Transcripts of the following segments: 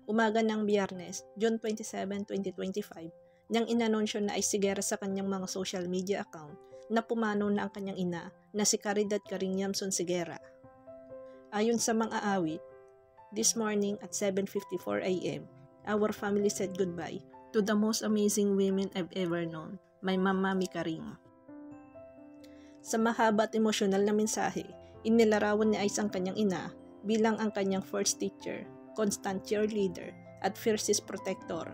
Umaga ng Biyernes, June 27, 2025, niyang inanunsyo na ay Sigera sa kanyang mga social media account na pumanaw na ang kanyang ina na si Caridad Caringyamson Sigera. Ayon sa mga awit, this morning at 7:54 a.m., our family said goodbye to the most amazing women I've ever known, my Mami Karing. Sa mahaba at emosyonal na mensahe, inilarawan ni Ice ang kanyang ina bilang ang kanyang first teacher, constant cheerleader, at fiercest protector.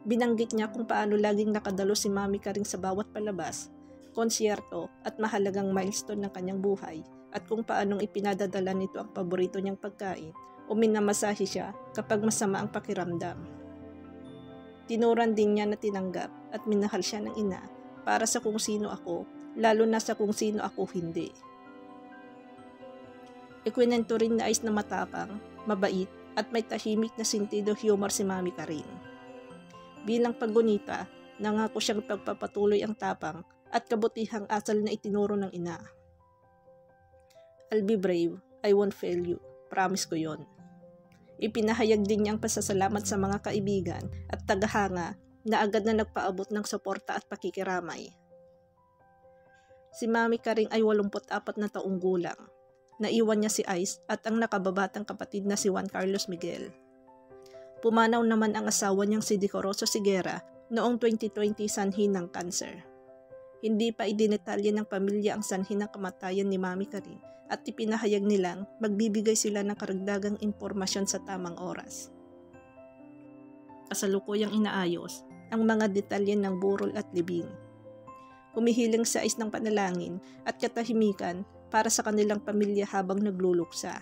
Binanggit niya kung paano laging nakadalo si Mami Karing sa bawat palabas, konsyerto at mahalagang milestone ng kanyang buhay, at kung paanong ipinadadala nito ang paborito niyang pagkain o minamasahe siya kapag masama ang pakiramdam. Tinuran din niya na tinanggap at minahal siya ng ina para sa kung sino ako, lalo na sa kung sino ako hindi. Ikwinento rin na Ice na matapang, mabait at may tahimik na sentido humor si Mami Karing. Bilang paggunita, nangako siyang pagpapatuloy ang tapang at kabutihang asal na itinuro ng ina. I'll be brave, I won't fail you, promise ko yon. Ipinahayag din niya ang pasasalamat sa mga kaibigan at tagahanga na agad na nagpaabot ng suporta at pakikiramay. Si Mami Karing ay 84 na taong gulang. Naiwan niya si Ice at ang nakababatang kapatid na si Juan Carlos Miguel. Pumanaw naman ang asawa niyang si Decoroso Sigera noong 2020 sanhi ng kanser. Hindi pa idinetalye ng pamilya ang sanhi ng kamatayan ni Mami Karing at ipinahayag nilang magbibigay sila ng karagdagang impormasyon sa tamang oras. Kasalukuyang inaayos ang mga detalye ng burol at libing. Humihiling sa Ice ng panalangin at katahimikan para sa kanilang pamilya habang nagluluksa.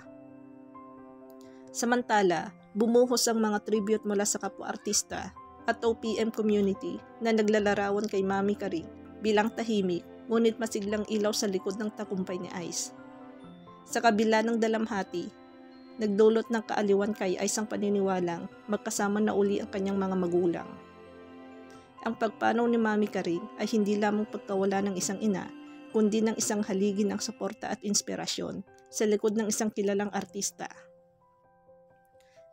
Samantala, bumuhos ang mga tribute mula sa kapwa-artista at OPM community na naglalarawan kay Mami Karing bilang tahimik ngunit masiglang ilaw sa likod ng tagumpay ni Ice. Sa kabila ng dalamhati, nagdulot ng kaaliwan kay Ice ang paniniwalang magkasama na uli ang kanyang mga magulang. Ang pagpanaw ni Mami Karing ay hindi lamang pagkawala ng isang ina, kundi ng isang haligi ng suporta at inspirasyon sa likod ng isang kilalang artista.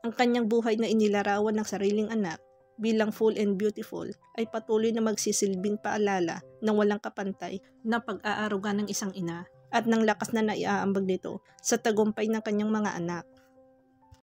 Ang kanyang buhay na inilarawan ng sariling anak bilang full and beautiful ay patuloy na magsisilbing paalala ng walang kapantay na pag-aaruga ng isang ina at ng lakas na naiaambag nito sa tagumpay ng kanyang mga anak.